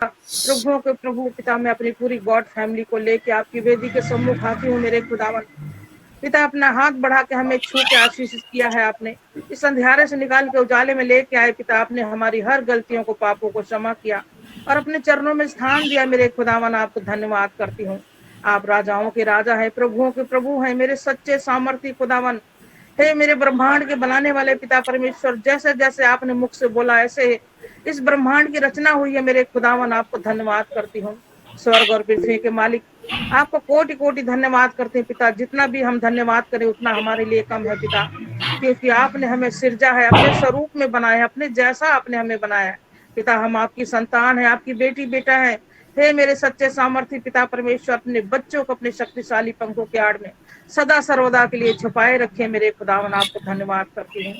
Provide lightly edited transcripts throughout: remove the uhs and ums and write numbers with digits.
प्रभुओं के प्रभु पिता, मैं अपनी पूरी गॉड फैमिली को लेके आपकी वेदी के सम्मुख आती हूँ मेरे खुदावन। पिता, अपना हाथ बढ़ा के हमें छू के आशीषित किया है आपने, इस अंधियारे से निकाल के उजाले में लेके आए पिता। आपने हमारी हर गलतियों को, पापों को क्षमा किया और अपने चरणों में स्थान दिया मेरे खुदावन। आपको धन्यवाद करती हूँ। आप राजाओं के राजा है, प्रभुओं के प्रभु हैं, मेरे सच्चे सामर्थी खुदावन। हे मेरे ब्रह्मांड के बनाने वाले पिता परमेश्वर, जैसे जैसे आपने मुख से बोला ऐसे इस ब्रह्मांड की रचना हुई है मेरे खुदावन। आपको धन्यवाद करती हूँ। स्वर्ग और पृथ्वी के मालिक, आपको कोटि कोटि धन्यवाद करते हैं पिता। जितना भी हम धन्यवाद करें उतना हमारे लिए कम है पिता, क्योंकि आपने हमें सिरजा है, अपने स्वरूप में बनाया है, अपने जैसा आपने हमें बनाया है पिता। हम आपकी संतान है, आपकी बेटी बेटा है। हे मेरे सच्चे सामर्थी पिता परमेश्वर, अपने बच्चों को अपने शक्तिशाली पंखों के आड़ में सदा सर्वदा के लिए छुपाए रखे मेरे खुदावन। आपको धन्यवाद करती हूँ।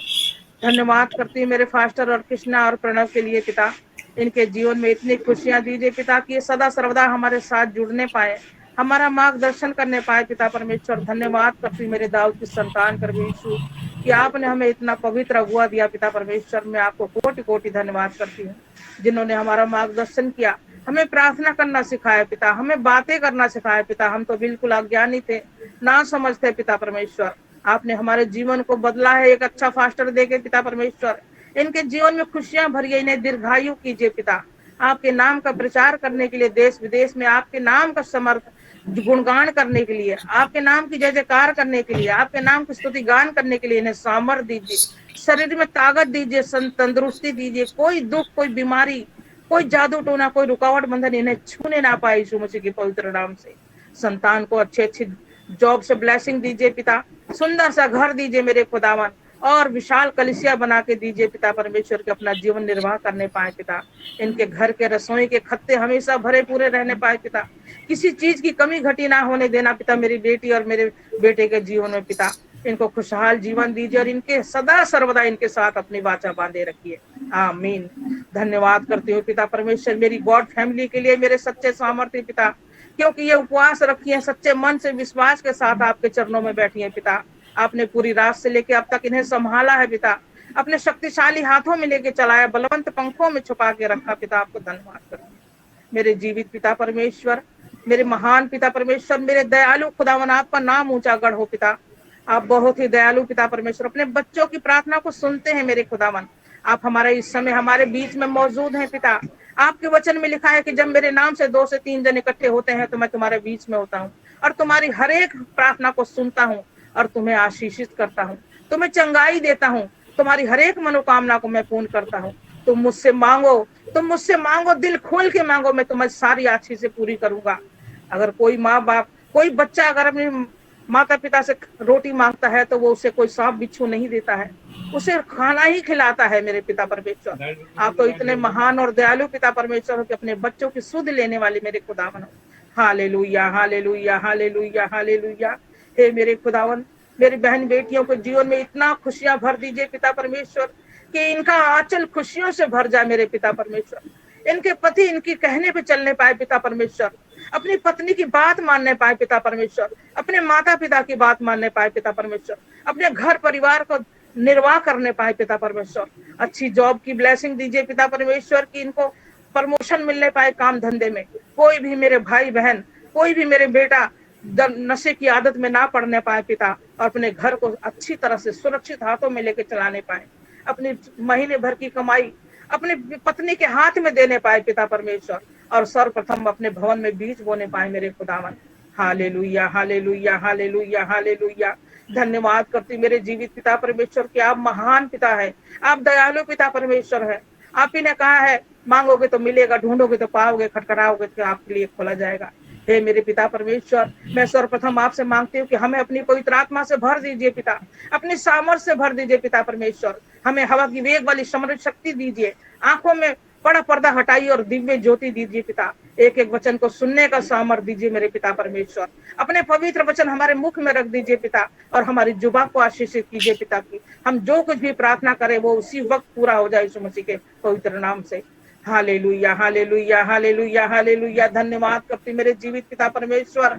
धन्यवाद करती हूँ मेरे फास्टर और कृष्णा और प्रणव के लिए पिता। इनके जीवन में इतनी खुशियां दीजिए पिता कि ये सदा सर्वदा हमारे साथ जुड़ने पाए, हमारा मार्गदर्शन करने पाए पिता परमेश्वर। धन्यवाद करती हूँ मेरे दाऊद की संतान कर यीशु कि आपने हमें इतना पवित्र अगुआ दिया पिता परमेश्वर। मैं आपको कोटि कोटि धन्यवाद करती हूँ, जिन्होंने हमारा मार्गदर्शन किया, हमें प्रार्थना करना सिखाया पिता, हमें बातें करना सिखाया पिता। हम तो बिल्कुल अज्ञानी थे, ना समझते पिता परमेश्वर। आपने हमारे जीवन को बदला है एक अच्छा फास्टर देके पिता परमेश्वर। इनके जीवन में खुशियां भरिए, इन्हें दीर्घायु कीजिए पिता। आपके नाम का प्रचार करने के लिए देश विदेश में, आपके नाम का समर्थ गुणगान करने के लिए, आपके नाम की जय जयकार करने के लिए, आपके नाम की स्तुति गान करने के लिए इन्हें सामर्थ दीजिए, शरीर में ताकत दीजिए, तंदुरुस्ती दीजिए। कोई दुख, कोई बीमारी, कोई जादू टोना, कोई रुकावट बंधन इन्हें छूने ना पाए यीशु मसीह के पवित्र नाम से। संतान को अच्छे अच्छे जॉब से ब्लेसिंग दीजिए पिता, सुंदर सा घर दीजिए मेरे खुदावन, और विशाल कलिसिया बना के दीजिए पिता परमेश्वर के अपना जीवन निर्वाह करने पाए पिता। इनके घर के रसोई के खत्ते हमेशा भरे पूरे रहने पाए पिता, किसी चीज की कमी घटी ना होने देना पिता मेरी बेटी और मेरे बेटे के जीवन में पिता। इनको खुशहाल जीवन दीजिए और इनके सदा सर्वदा इनके साथ अपनी वाचा बांधे रखिए, आमीन। धन्यवाद करती हूँ पिता परमेश्वर मेरी गॉड फैमिली के लिए, मेरे सच्चे सामर्थ्य पिता, क्योंकि ये उपवास रखी है, सच्चे मन से विश्वास के साथ आपके चरणों में बैठी है पिता। आपने पूरी रात से लेके अब तक इन्हें संभाला है पिता, अपने शक्तिशाली हाथों में लेके चलाया, बलवंत पंखों में छुपा के रखा पिता। आपको धन्यवाद करती हूँ मेरे जीवित पिता परमेश्वर, मेरे महान पिता परमेश्वर, मेरे दयालु खुदावन। आपका नाम ऊंचा गढ़ हो पिता। आप बहुत ही दयालु पिता परमेश्वर, अपने बच्चों की प्रार्थना को सुनते हैं मेरे खुदावन। आप हमारे इस समय हमारे बीच में मौजूद हैं पिता। आपके वचन में लिखा है कि जब मेरे नाम से 2 से 3 जन इकट्ठे होते हैं तो मैं तुम्हारे बीच में होता हूँ, और तुम्हारी हर एक प्रार्थना को सुनता हूँ और तुम्हें आशीषित करता हूँ, तुम्हें चंगाई देता हूँ, तुम्हारी हर एक मनोकामना को मैं पूर्ण करता हूँ। तुम मुझसे मांगो, तुम मुझसे मांगो, दिल खोल के मांगो, मैं तुम्हारी सारी आशीष से पूरी करूंगा। अगर कोई माँ बाप, कोई बच्चा अगर अपने माता पिता से रोटी मांगता है तो वो उसे कोई सांप बिच्छू नहीं देता है, उसे खाना ही खिलाता है मेरे पिता परमेश्वर। आप तो इतने महान और दयालु पिता परमेश्वर हो कि अपने बच्चों की सुध लेने वाले मेरे खुदावन हो। Hallelujah, hallelujah, hallelujah, hallelujah. हे मेरे खुदावन, मेरी बहन बेटियों के जीवन में इतना खुशियां भर दीजिए पिता परमेश्वर कि इनका आंचल खुशियों से भर जाए मेरे पिता परमेश्वर। इनके पति इनकी कहने पे चलने पाए पिता परमेश्वर, अपनी पत्नी की बात मानने पाए पिता परमेश्वर, अपने माता पिता की बात मानने पाए पिता परमेश्वर, अपने घर परिवार को निर्वाह करने पाए पिता परमेश्वर। अच्छी जॉब की ब्लेसिंग दीजिए पिता परमेश्वर की इनको प्रमोशन मिलने पाए काम धंधे में। कोई भी मेरे भाई बहन, कोई भी मेरे बेटा नशे की आदत में ना पड़ने पाए पिता, और अपने घर को अच्छी तरह से सुरक्षित हाथों में लेके चलाने पाए, अपनी महीने भर की कमाई अपनी पत्नी के हाथ में देने पाए पिता परमेश्वर, और सर्वप्रथम अपने भवन में बीज बोने पाए मेरे खुदावन। Hallelujah, hallelujah, hallelujah, hallelujah. धन्यवाद करती मेरे जीवित पिता परमेश्वर कि आप महान पिता है, आप दयालु पिता परमेश्वर है। आप ही ने कहा है मांगोगे तो मिलेगा, ढूंढोगे तो पाओगे, खटखटाओगे तो आपके लिए खोला जाएगा। हे मेरे पिता परमेश्वर, मैं सर्वप्रथम आपसे मांगती हूँ कि हमें अपनी पवित्र आत्मा से भर दीजिए पिता, अपनी सामर्थ्य से भर दीजिए पिता परमेश्वर। हमें हवा की वेग वाली समृद्ध शक्ति दीजिए, आंखों में बड़ा पर्दा हटाइए और दिव्य ज्योति दीजिए पिता। एक एक वचन को सुनने का सामर्थ्य दीजिए मेरे पिता परमेश्वर। अपने पवित्र वचन हमारे मुख में रख दीजिए पिता, और हमारी जुबान को आशीषित कीजिए पिता की हम जो कुछ भी प्रार्थना करें वो उसी वक्त पूरा हो जाए यीशु मसीह के पवित्र नाम से। Hallelujah, hallelujah, hallelujah, hallelujah. धन्यवाद करती मेरे जीवित पिता परमेश्वर।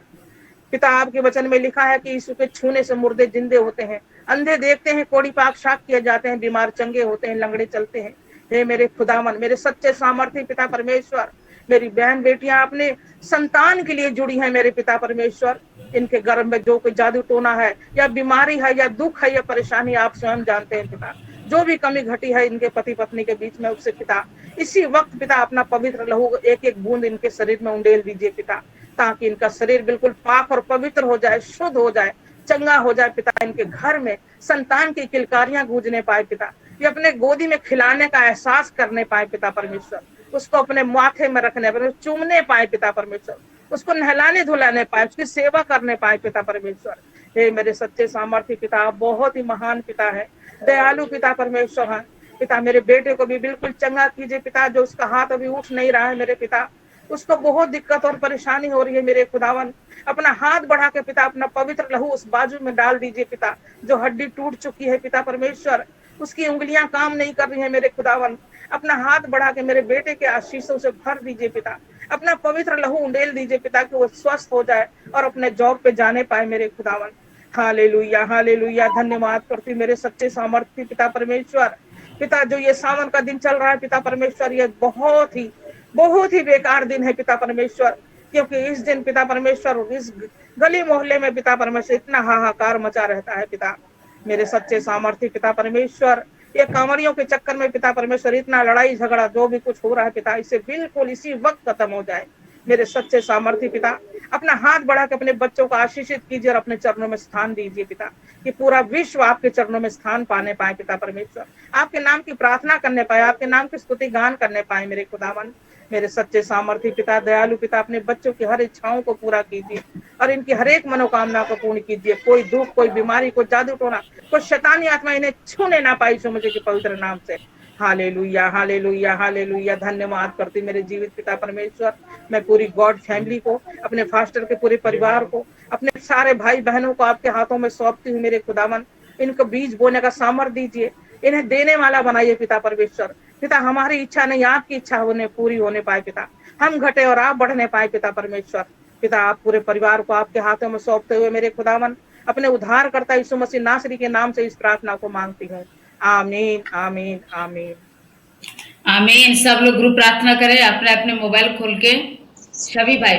पिता, आपके वचन में लिखा है कि यीशु के छूने से मुर्दे जिंदे होते हैं, अंधे देखते हैं, कोढ़ी पाक साफ किए जाते हैं, बीमार चंगे होते हैं, लंगड़े चलते हैं। हे मेरे खुदावन, मेरे सच्चे सामर्थ्य पिता परमेश्वर, मेरी बहन बेटियां अपने संतान के लिए जुड़ी हैं मेरे पिता परमेश्वर। इनके गर्भ में जो कोई जादू टोना है या बीमारी है या दुख है या परेशानी, आप स्वयं जानते हैं पिता। जो भी कमी घटी है इनके पति पत्नी के बीच में, उससे पिता इसी वक्त पिता अपना पवित्र लहू एक एक बूंद इनके शरीर में उंडेल दीजिए पिता, ताकि इनका शरीर बिल्कुल पाक और पवित्र हो जाए, शुद्ध हो जाए, चंगा हो जाए पिता। इनके घर में संतान की किलकारियां गूंजने पाए पिता, ये अपने गोदी में खिलाने का एहसास करने पाए पिता परमेश्वर, उसको अपने माथे में रखने पर चूमने पाए पिता परमेश्वर, उसको नहलाने धुलाने पाए, उसकी सेवा करने पाए पिता परमेश्वर। हे मेरे सच्चे सामर्थ्य पिता, आप बहुत ही महान पिता है, दयालु पिता परमेश्वर है पिता। मेरे बेटे को भी बिल्कुल चंगा कीजिए पिता, जो उसका हाथ अभी उठ नहीं रहा है मेरे पिता, उसको बहुत दिक्कत और परेशानी हो रही है मेरे खुदावन। अपना हाथ बढ़ा के पिता अपना पवित्र लहू उस बाजू में डाल दीजिए पिता, जो हड्डी टूट चुकी है पिता परमेश्वर, उसकी उंगलियां काम नहीं कर रही है मेरे खुदावन। अपना हाथ बढ़ा के मेरे बेटे के आशीषों से भर दीजिए पिता, अपना पवित्र लहू उंडेल दीजिए पिता, कि वो स्वस्थ हो जाए और अपने जॉब पे जाने पाए मेरे खुदावन। हालेलुया हालेलुया, धन्यवाद करती मेरे सच्चे सामर्थ्य पिता परमेश्वर। पिता जो ये सावन का दिन चल रहा है पिता परमेश्वर, ये बहुत ही बेकार दिन है पिता परमेश्वर, क्योंकि इस दिन पिता परमेश्वर इस गली मोहल्ले में पिता परमेश्वर इतना हाहाकार मचा रहता है पिता। मेरे सच्चे सामर्थ्य पिता परमेश्वर, ये कांवरियों के चक्कर में पिता परमेश्वर इतना लड़ाई झगड़ा जो भी कुछ हो रहा है पिता, इसे बिल्कुल इसी वक्त खत्म हो जाए मेरे सच्चे सामर्थ्य पिता। अपना हाथ बढ़ा के अपने बच्चों को आशीषित कीजिए और अपने चरणों में स्थान दीजिए पिता, कि पूरा विश्व आपके चरणों में स्थान पाने पाए पिता परमेश्वर, आपके नाम की प्रार्थना करने पाए, आपके नाम की स्तुति गान करने पाए मेरे खुदावन। मेरे सच्चे सामर्थ्य पिता, दयालु पिता, अपने बच्चों की हर इच्छाओं को पूरा कीजिए और इनकी हर एक मनोकामना को पूर्ण कीजिए। कोई दुख, कोई बीमारी, कोई जादू टोना, कोई शैतानी आत्मा इन्हें छूने ना पाई सो मुझे के पवित्र नाम से। हालेलुया हालेलुया हालेलुया, धन्यवाद करती मेरे जीवित पिता परमेश्वर। मैं पूरी गॉड फैमिली को, अपने फास्टर के पूरे परिवार को, अपने सारे भाई बहनों को आपके हाथों में सौंपती हूँ मेरे खुदावन। इनको बीज बोने का सामर्थ्य दीजिए, इन्हें देने वाला बनाइए पिता परमेश्वर। पिता हमारी इच्छा नहीं, आपकी इच्छा होने पूरी होने पाए पिता, हम घटे और आप बढ़ने पाए पिता परमेश्वर। पिता आप पूरे परिवार को आपके हाथों में सौंपते हुए मेरे खुदावन अपने उद्धारकर्ता यीशु मसीह नासरी के नाम से इस प्रार्थना को मांगती हूँ। आमीन आमीन आमीन आमीन। सब लोग ग्रुप प्रार्थना करें अपने अपने मोबाइल खोल के, सभी भाई।